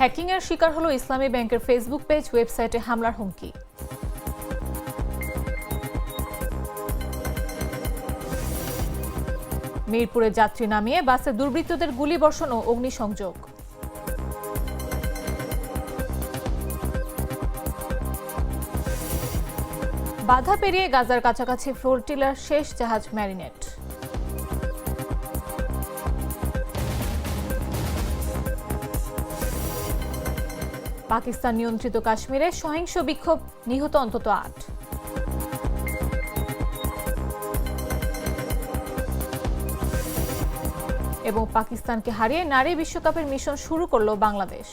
হ্যাকিংয়ের শিকার হলো ইসলামী ব্যাংকের ফেসবুক পেজ, ওয়েবসাইটে হামলার হুমকি। মিরপুরে যাত্রী নামিয়ে বাসে দুর্বৃত্তদের গুলিবর্ষণ ও অগ্নিসংযোগ। বাধা পেরিয়ে গাজার কাছাকাছি ফ্লোটিলার শেষ জাহাজ ম্যারিনেট। পাকিস্তান নিয়ন্ত্রিত কাশ্মীরে সহিংস বিক্ষোভ, নিহত অন্তত ৮। এবং পাকিস্তানকে হারিয়ে নারী বিশ্বকাপের মিশন শুরু করল বাংলাদেশ।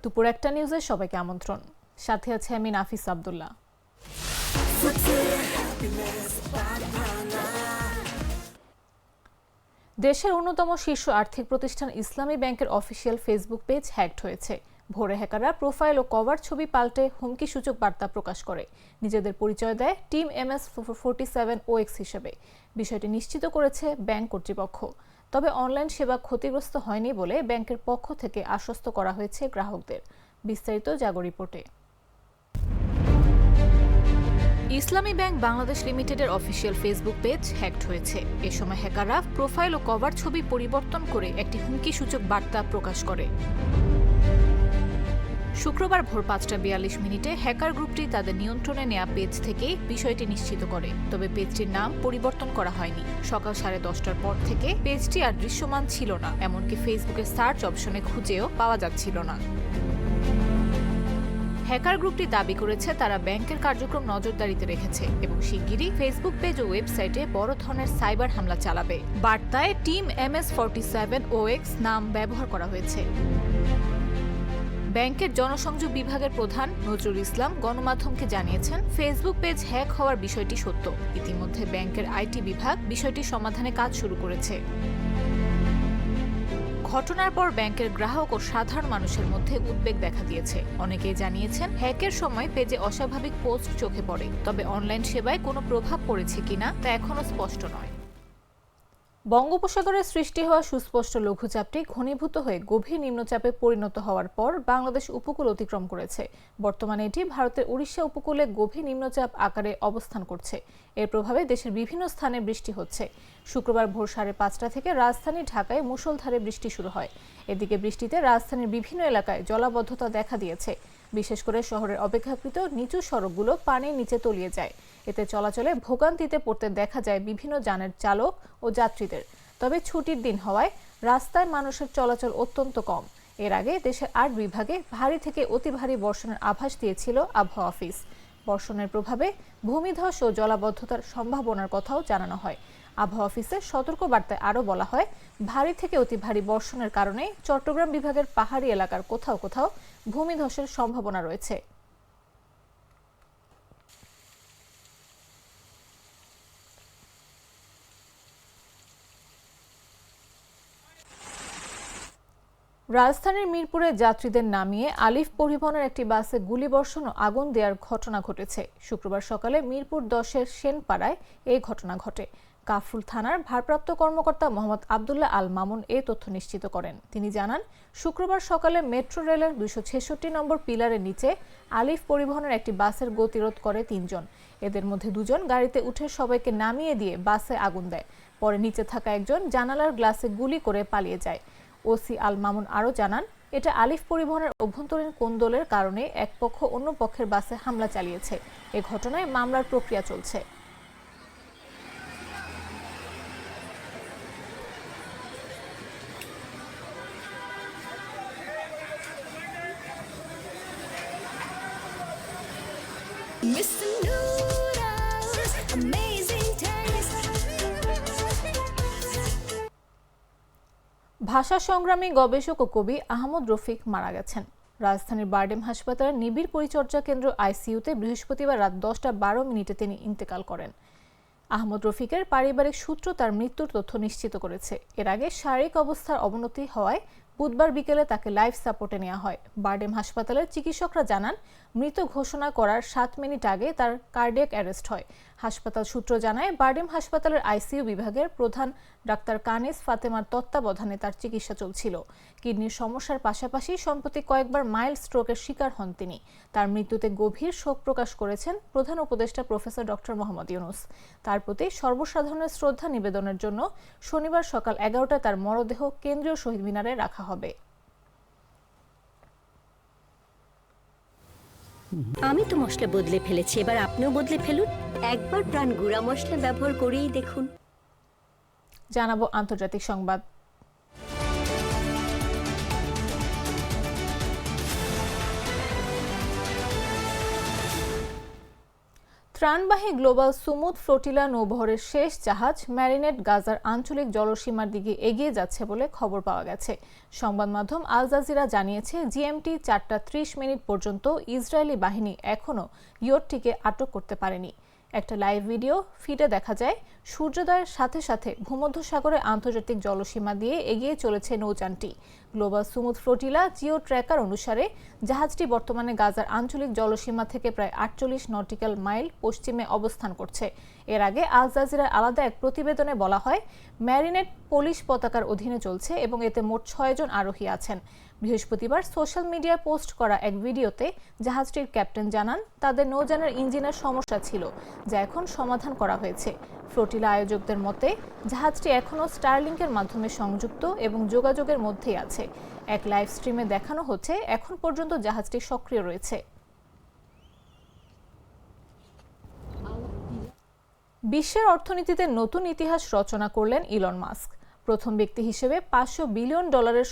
দুপুর ১টা নিউজে সবাইকে আমন্ত্রণ। সাথে আছে আমি নাফিস আব্দুল্লাহ। দেশের অন্যতম শীর্ষ আর্থিক প্রতিষ্ঠান ইসলামী ব্যাংকের অফিসিয়াল ফেসবুক পেজ হ্যাকড হয়েছে। ভোরে হ্যাকাররা প্রোফাইল ও কভার ছবি পাল্টে হুমকিসূচক বার্তা প্রকাশ করে নিজেদের পরিচয় দেয় টিম MS47OX হিসেবে। বিষয়টি নিশ্চিত করেছে ব্যাংক কর্তৃপক্ষ। তবে অনলাইন সেবা ক্ষতিগ্রস্ত হয়নি বলে ব্যাংকের পক্ষ থেকে আশ্বস্ত করা হয়েছে গ্রাহকদের। বিস্তারিত জাগো রিপোর্টে। ইসলামী ব্যাংক বাংলাদেশ লিমিটেডের অফিসিয়াল ফেসবুক পেজ হ্যাকড হয়েছে। এ সময় হ্যাকাররা প্রোফাইল ও কভার ছবি পরিবর্তন করে একটি হুমকিসূচক বার্তা প্রকাশ করে। শুক্রবার ভোর ৫টা ৪২ হ্যাকার গ্রুপটি তাদের নিয়ন্ত্রণে নেওয়া পেজ থেকে বিষয়টি নিশ্চিত করে। তবে পেজটির নাম পরিবর্তন করা হয়নি। সকাল 10:30টার পর থেকে পেজটি আর দৃশ্যমান ছিল না, এমনকি ফেসবুকের সার্চ অপশনে খুঁজেও পাওয়া যাচ্ছিল না। হ্যাকার গ্রুপটি দাবি করেছে তারা ব্যাংকের কার্যক্রম নজরদারিতে রেখেছে এবং শিগগিরই ফেসবুক পেজ ও ওয়েবসাইটে বড় ধরনের সাইবার হামলা চালাবে। বার্তায় টিম MS47OX নাম ব্যবহার করা হয়েছে। ব্যাংকের জনসংযোগ বিভাগের প্রধান নজরুল ইসলাম গণমাধ্যমকে জানিয়েছেন, ফেসবুক পেজ হ্যাক হওয়ার বিষয়টি সত্য। ইতিমধ্যে ব্যাংকের আইটি বিভাগ বিষয়টি সমাধানে কাজ শুরু করেছে। ঘটনার পর ব্যাংকের গ্রাহক ও সাধারণ মানুষের মধ্যে উদ্বেগ দেখা দিয়েছে। অনেকেই জানিয়েছেন হ্যাকের সময় পেজে অস্বাভাবিক পোস্ট চোখে পড়ে, তবে অনলাইন সেবায় কোনো প্রভাব পড়েছে কিনা তা এখনো স্পষ্ট নয়। বঙ্গোপসাগরে সৃষ্টি হওয়া সুস্পষ্ট লঘুচাপটি ঘনীভূত হয়ে গভীর নিম্নচাপে পরিণত হওয়ার পর বাংলাদেশ উপকূল অতিক্রম করেছে। বর্তমানে এটি ভারতের উড়িষ্যা উপকূলে গভীর নিম্নচাপ আকারে অবস্থান করছে। এর প্রভাবে দেশের বিভিন্ন স্থানে বৃষ্টি হচ্ছে। শুক্রবার ভোর 5:30 থেকে রাজধানী ঢাকায় মুষলধারে বৃষ্টি শুরু হয়। এদিকে বৃষ্টিতে রাজধানীর বিভিন্ন এলাকায় জলাবদ্ধতা দেখা দিয়েছে। বিশেষ করে শহরের অপেক্ষাকৃত নিচু সড়কগুলো পানির নিচে তলিয়ে যায়। এতে চলাচলে ভোগান্তিতে পড়তে দেখা যায় বিভিন্ন যানের চালক ও যাত্রীদের। তবে ছুটির দিন হওয়ায় রাস্তায় মানুষের চলাচল অত্যন্ত কম। এর আগে দেশের ৮ বিভাগে ভারী থেকে অতি ভারী বর্ষণের আভাস দিয়েছিল আবহাওয়া অফিস। বর্ষণের প্রভাবে ভূমিধস ও জলাবদ্ধতার সম্ভাবনার কথাও জানানো হয়। আবহাওয়া অফিসের সতর্কবার্তায় আরও বলা হয়, ভারী থেকে অতি ভারী বর্ষণের কারণে চট্টগ্রাম বিভাগের পাহাড়ি এলাকার কোথাও কোথাও ভূমিধসের সম্ভাবনা রয়েছে। রাজধানীর মিরপুরে যাত্রীদের নামিয়ে আলিফ পরিবহনের একটি বাসে গুলিবর্ষণ ও আগুন দেওয়ার ঘটনা ঘটেছে। শুক্রবার সকালে মিরপুর 10-এর সেনপাড়ায় এই ঘটনা ঘটে। কাফরুল থানার ভারপ্রাপ্ত কর্মকর্তা মোহাম্মদ আবদুল্লাহ আল মামুন এই তথ্য নিশ্চিত করেন। তিনি জানান, শুক্রবার সকালে মেট্রো রেলের 266 নম্বর পিলারের নিচে আলিফ পরিবহনের একটি বাসের গতিরোধ করে 3 জন। এদের মধ্যে 2 জন গাড়িতে উঠে সবাইকে নামিয়ে দিয়ে বাসে আগুন দেয়। পরে নিচে থাকা একজন জানালার গ্লাসে গুলি করে পালিয়ে যায়। ওসি আল মামুন আরও জানান, এটা আলিফ পরিবহনের অভ্যন্তরীণ কোন্দলের কারণে এক পক্ষ অন্য পক্ষের বাসে হামলা চালিয়েছে। এ ঘটনায় মামলার প্রক্রিয়া চলছে। ভাষা সংগ্রামী গবেষক ও কবি আহমদ রফিক মারা গেছেন। রাজধানীর বারডেম হাসপাতালের নিবিড় পরিচর্যা কেন্দ্র আইসিইউতে বৃহস্পতিবার রাত 10:12 তিনি ইন্তেকাল করেন। আহমদ রফিকের পারিবারিক সূত্র তার মৃত্যুর তথ্য নিশ্চিত করেছে। এর আগে শারীরিক অবস্থার অবনতি হওয়ায় বুধবার বিকেলে তাকে লাইফ সাপোর্টে নেওয়া হয়। বারডেম হাসপাতালের চিকিৎসকরা জানান, মৃত ঘোষণা করার 7 মিনিট আগে তার কার্ডিয়াক অ্যারেস্ট হয়। হাসপাতাল সূত্র জানায়, বারডেম হাসপাতালের আইসিইউ বিভাগের প্রধান ডাক্তার কানিস ফাতেমার তত্ত্বাবধানে তার চিকিৎসা চলছিল। কিডনির সমস্যার পাশাপাশি সম্প্রতি কয়েকবার মাইল্ড স্ট্রোকের শিকার হন তিনি। তার মৃত্যুতে গভীর শোক প্রকাশ করেছেন প্রধান উপদেষ্টা প্রফেসর ডক্টর মোহাম্মদ ইউনূস। তার প্রতি সর্বসাধারণের শ্রদ্ধা নিবেদনের জন্য শনিবার সকাল 11টায় তার মরদেহ কেন্দ্রীয় শহীদ মিনারে রাখা হবে। আমি তো মশলা বদলে ফেলেছি, এবার আপনিও বদলে ফেলুন। একবার প্রাণ গুঁড়া মশলা ব্যবহার করেই দেখুন। জানাবো আন্তর্জাতিক সংবাদ। ত্রাণবাহী গ্লোবাল সুমুদ ফ্লোটিলা নৌবহরের শেষ জাহাজ ম্যারিনেট গাজার আঞ্চলিক জলসীমার দিকে এগিয়ে যাচ্ছে বলে খবর পাওয়া গেছে। সংবাদ মাধ্যম আল জাজিরা জানিয়েছে, জিএমটি 4:30 পর্যন্ত ইসরায়েলি বাহিনী এখনও ইয়টটিকে আটক করতে পারেনি। একটা লাইভ ভিডিও ফিডে দেখা যায়, সূর্যোদয়ের সাথে সাথে ভূমধ্যসাগরে আন্তর্জাতিক জলসীমা দিয়ে এগিয়ে চলেছে নৌযানটি। Global Sumud flotilla geo tracker অনুসারে জাহাজটি বর্তমানে গাজার আঞ্চলিক জলসীমা থেকে প্রায় 48 নটিক্যাল মাইল পশ্চিমে অবস্থান করছে। এর আগে আল জাজিরার আলাদা এক প্রতিবেদনে বলা হয়, ম্যারিনেট পোলিশ পতাকার অধীনে চলছে এবং এতে মোট 6 জন আরোহী আছেন। বৃহস্পতিবার সোশ্যাল মিডিয়ায় পোস্ট করা এক ভিডিওতে জাহাজটির ক্যাপ্টেন জানান, তাদের নৌযানের ইঞ্জিনের সমস্যা ছিল, যা এখন সমাধান করা হয়েছে। ফ্লোটিলা আয়োজকদের মতে, জাহাজটি এখনও স্টারলিংকের মাধ্যমে সংযুক্ত এবং যোগাযোগের মধ্যেই আছে। এক লাইভ স্ট্রিমে দেখানো হচ্ছে, এখন পর্যন্ত জাহাজটি সক্রিয় রয়েছে। বিশ্বের অর্থনীতিতে নতুন ইতিহাস রচনা করলেন ইলন মাস্ক। প্রথম ব্যক্তি হিসেবে $500 বিলিয়ন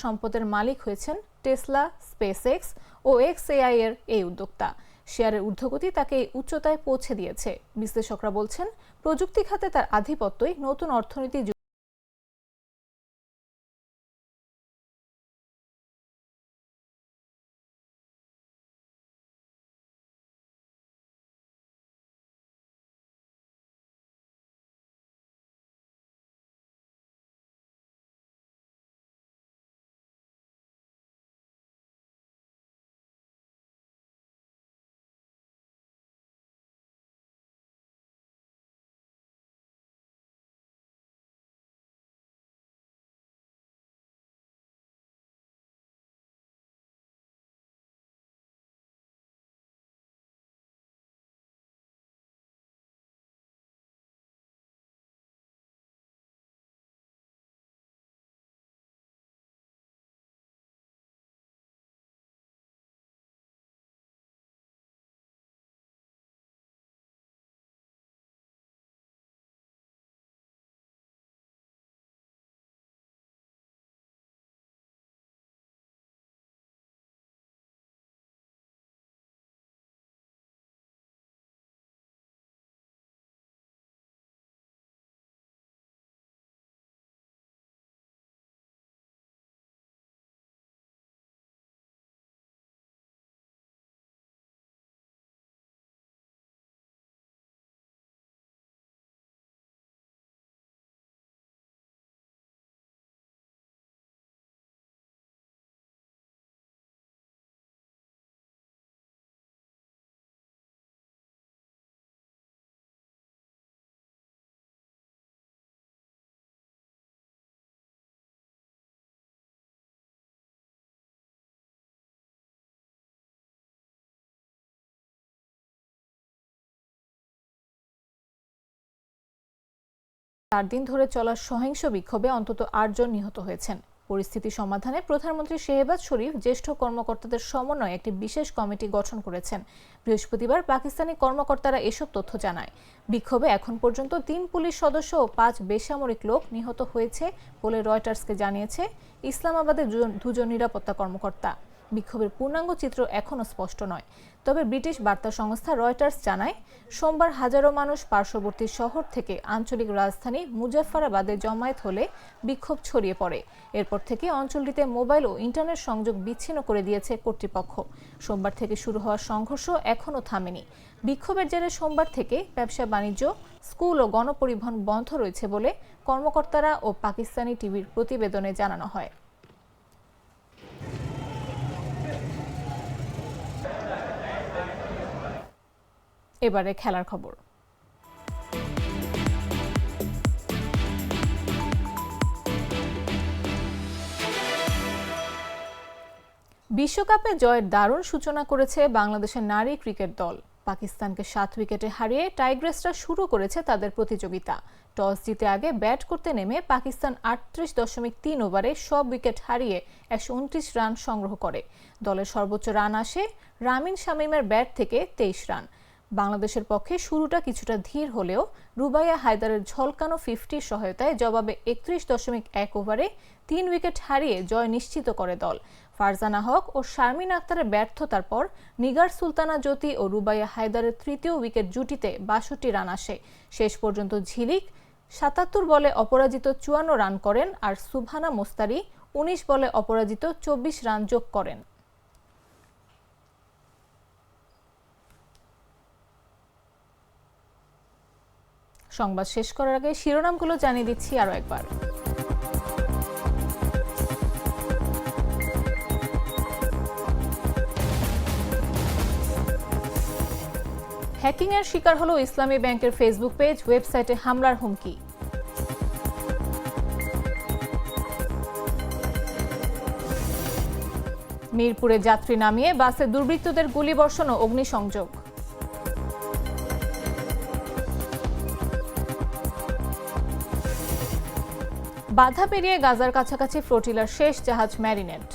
সম্পদের মালিক হয়েছেন টেসলা, স্পেসএক্স ও XAI এর এই উদ্যোক্তা। শেয়ারের ঊর্ধ্বগতি তাকে এই উচ্চতায় পৌঁছে দিয়েছে। বিশ্লেষকরা বলছেন, প্রযুক্তি খাতে তার আধিপত্যই নতুন অর্থনীতি চার দিন ধরে চলা সহিংস বিক্ষোভে অন্তত 8 জন নিহত হয়েছেন। পরিস্থিতি সমাধানে প্রধানমন্ত্রী শেহবাজ শরীফ জ্যেষ্ঠ কর্মকর্তাদের সমন্বয়ে একটি বিশেষ কমিটি গঠন করেছেন। বৃহস্পতিবার পাকিস্তানি কর্মকর্তারা এসব তথ্য জানায়। বিক্ষোভে এখন পর্যন্ত 3 পুলিশ সদস্য ও 5 বেসামরিক লোক নিহত হয়েছে বলে রয়টার্সকে জানিয়েছে ইসলামাবাদের 2 জন নিরাপত্তা কর্মকর্তা। বিক্ষোভের পূর্ণাঙ্গ চিত্র এখনও স্পষ্ট নয়। তবে ব্রিটিশ বার্তা সংস্থা রয়টার্স জানায়, সোমবার হাজারো মানুষ পার্শ্ববর্তী শহর থেকে আঞ্চলিক রাজধানী মুজাফফরাবাদে জমায়েত হলে বিক্ষোভ ছড়িয়ে পড়ে। এরপর থেকে অঞ্চলটিতে মোবাইল ও ইন্টারনেট সংযোগ বিচ্ছিন্ন করে দিয়েছে কর্তৃপক্ষ। সোমবার থেকে শুরু হওয়া সংঘর্ষ এখনও থামেনি। বিক্ষোভের জেরে সোমবার থেকে ব্যবসা বাণিজ্য, স্কুল ও গণপরিবহন বন্ধ রয়েছে বলে কর্মকর্তারা ও পাকিস্তানি টিভির প্রতিবেদনে জানানো হয়। এবারে খেলার খবর। বিশ্বকাপে জয়ের দারুণ সূচনা করেছে বাংলাদেশের নারী ক্রিকেট দল। পাকিস্তানকে ৭ উইকেটে হারিয়ে টাইগ্রেসরা শুরু করেছে তাদের প্রতিযোগিতা। টস জিতে আগে ব্যাট করতে নেমে পাকিস্তান ৩৮.৩ ওভারে সব উইকেট হারিয়ে ১২৯ রান সংগ্রহ করে। দলের সর্বোচ্চ রান আসে রামিন শামীমের ব্যাট থেকে ২৩ রান। বাংলাদেশের পক্ষে শুরুটা কিছুটা ধীর হলেও রুবাইয়া হায়দারের ঝলকানো 50 সহায়তায় জবাবে ৩১.১ ওভারে ৩ উইকেট হারিয়ে জয় নিশ্চিত করে দল। ফারজানা হক ও শারমিন আক্তারের ব্যর্থতার পর নিগার সুলতানা জ্যোতি ও রুবাইয়া হায়দারের তৃতীয় উইকেট জুটিতে ৬২ রান আসে। শেষ পর্যন্ত ঝিলিক ৭৭ বলে অপরাজিত ৫৪ রান করেন আর সুবহানা মোস্তারি ১৯ বলে অপরাজিত ২৪ রান যোগ করেন। সংবাদ শেষ করার আগে শিরোনামগুলো জানিয়ে দিচ্ছি আরও একবার। হ্যাকিংয়ের শিকার হলো ইসলামী ব্যাংকের ফেসবুক পেজ, ওয়েবসাইটে হামলার হুমকি। মিরপুরে যাত্রী নামিয়ে বাসে দুর্বৃত্তদের গুলিবর্ষণ ও অগ্নিসংযোগ। বাধা পেরিয়ে গাজার কাছাকাছি ফ্লোটিলার শেষ জাহাজ ম্যারিনেট।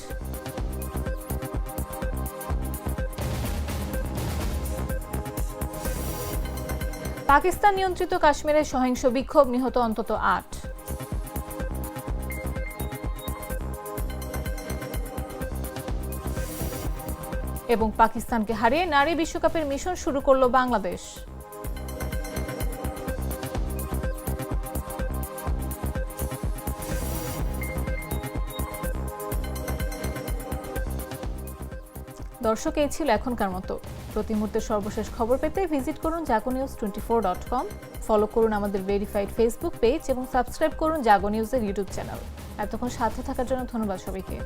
পাকিস্তান নিয়ন্ত্রিত কাশ্মীরে সহিংস বিক্ষোভ, নিহত অন্তত ৮। এবং পাকিস্তানকে হারিয়ে নারী বিশ্বকাপের মিশন শুরু করল বাংলাদেশ। দর্শক, এই ছিল এখনকার মতো। প্রতি মুহূর্তের সর্বশেষ খবর পেতে ভিজিট করুন jagonews24.com, ফলো করুন আমাদের ভেরিফাইড ফেসবুক পেজ এবং সাবস্ক্রাইব করুন জাগো নিউজের ইউটিউব চ্যানেল। এতক্ষণ সাথে থাকার জন্য ধন্যবাদ সবাইকে।